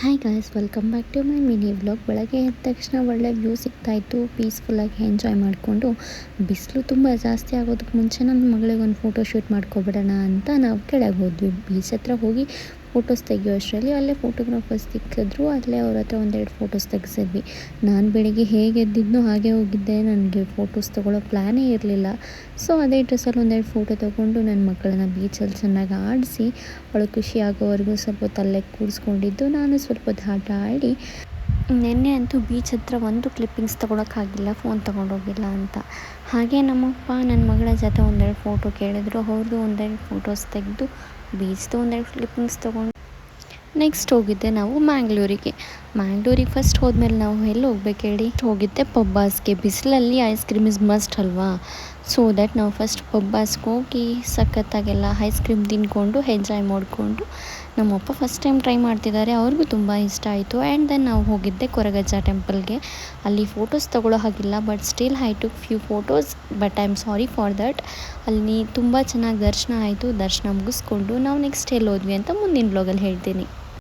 Hi guys, welcome back to my mini vlog. ಬೆಳಗ್ಗೆ ಎದ್ದ ತಕ್ಷಣ ಒಳ್ಳೆ ವ್ಯೂ ಸಿಗ್ತಾಯಿತ್ತು. ಪೀಸ್ಫುಲ್ಲಾಗಿ ಎಂಜಾಯ್ ಮಾಡಿಕೊಂಡು, ಬಿಸಿಲು ತುಂಬ ಜಾಸ್ತಿ ಆಗೋದಕ್ಕೆ ಮುಂಚೆ ನನ್ನ ಮಗಳಿಗೆ ಒಂದು ಫೋಟೋ ಶೂಟ್ ಮಾಡ್ಕೊಬಿಡೋಣ ಅಂತ ನಾವು ಕೆಳಗೆ ಹೋದ್ವಿ. ಬೀಚ್ ಹತ್ರ ಹೋಗಿ ಫೋಟೋಸ್ ತೆಗಿಯೋ ಅಷ್ಟರಲ್ಲಿ ಅಲ್ಲೇ ಫೋಟೋಗ್ರಾಫರ್ಸ್ ಸಿಕ್ಕಿದ್ರು. ಅಲ್ಲೇ ಅವ್ರ ಹತ್ರ ಒಂದೆರಡು ಫೋಟೋಸ್ ತೆಗೆಸಿದ್ವಿ. ನಾನು ಬೆಳಿಗ್ಗೆ ಹೇಗೆ ಎದ್ದಿದ್ನೋ ಹಾಗೆ ಹೋಗಿದ್ದೆ. ನನಗೆ ಫೋಟೋಸ್ ತೊಗೊಳ್ಳೋ ಪ್ಲ್ಯಾನೇ ಇರಲಿಲ್ಲ. ಸೊ ಅದೇ ಡ್ರೆಸ್ಸಲ್ಲಿ ಒಂದೆರಡು ಫೋಟೋ ತೊಗೊಂಡು ನನ್ನ ಮಕ್ಕಳನ್ನ ಬೀಚಲ್ಲಿ ಚೆನ್ನಾಗಿ ಆಡಿಸಿ, ಅವಳು ಖುಷಿ ಆಗೋವರೆಗೂ ಸ್ವಲ್ಪ ಹೊತ್ತು ಅಲ್ಲೇ ಕೂರಿಸ್ಕೊಂಡಿದ್ದು. ನಾನು ಸ್ವಲ್ಪ ಹೊತ್ತು ಆಟ ಆಡಿ, ನೆನ್ನೆ ಅಂತೂ ಬೀಚ್ ಹತ್ರ ಒಂದು ಕ್ಲಿಪ್ಪಿಂಗ್ಸ್ ತೊಗೊಳಕ್ಕಾಗಿಲ್ಲ, ಫೋನ್ ತೊಗೊಂಡೋಗಿಲ್ಲ ಅಂತ. ಹಾಗೆ ನಮ್ಮಪ್ಪ ನನ್ನ ಮಗಳ ಜೊತೆ ಒಂದೆರಡು ಫೋಟೋ ಕೇಳಿದ್ರು. ಅವ್ರದ್ದು ಒಂದೆರಡು ಫೋಟೋಸ್ ತೆಗೆದು, ಬೀಚ್ದು ಒಂದೆರಡು ಕ್ಲಿಪ್ಪಿಂಗ್ಸ್ ತೊಗೊಂಡು ನೆಕ್ಸ್ಟ್ ಹೋಗಿದ್ದೆ ನಾವು ಮ್ಯಾಂಗ್ಳೂರಿಗೆ. ಫಸ್ಟ್ ಹೋದ್ಮೇಲೆ ನಾವು ಎಲ್ಲಿ ಹೋಗ್ಬೇಕು ಹೇಳಿ, ಹೋಗಿದ್ದೆ ಪಬ್ಬಾಸ್ಗೆ. ಬಿಸಿಲಲ್ಲಿ ಐಸ್ ಕ್ರೀಮ್ ಇಸ್ ಮಸ್ಟ್ ಅಲ್ವಾ. ಸೊ ದ್ಯಾಟ್ ನಾವು ಫಸ್ಟ್ ಪಬ್ಬಾಸ್ಗೆ ಹೋಗಿ ಸಖತ್ತಾಗೆಲ್ಲ ಐಸ್ ಕ್ರೀಮ್ ತಿಂದ್ಕೊಂಡು ಎಂಜಾಯ್ ಮಾಡಿಕೊಂಡು, ನಮ್ಮಪ್ಪ ಫಸ್ಟ್ ಟೈಮ್ ಟ್ರೈ ಮಾಡ್ತಿದ್ದಾರೆ, ಅವ್ರಿಗೂ ತುಂಬ ಇಷ್ಟ ಆಯಿತು. ಆ್ಯಂಡ್ ದೆನ್ ನಾವು ಹೋಗಿದ್ದೆ ಕೊರಗಜ್ಜ ಟೆಂಪಲ್ಗೆ. ಅಲ್ಲಿ ಫೋಟೋಸ್ ತೊಗೊಳ್ಳೋ ಹಾಗಿಲ್ಲ, but still I took few photos, but I am sorry for that. ಅಲ್ಲಿ ತುಂಬ ಚೆನ್ನಾಗಿ ದರ್ಶನ ಆಯಿತು. ದರ್ಶನ ಮುಗಿಸ್ಕೊಂಡು ನಾವು ನೆಕ್ಸ್ಟ್ ಎಲ್ಲಿ ಹೋದ್ವಿ ಅಂತ ಮುಂದಿನ ಬ್ಲಾಗಲ್ಲಿ ಹೇಳ್ತೀನಿ.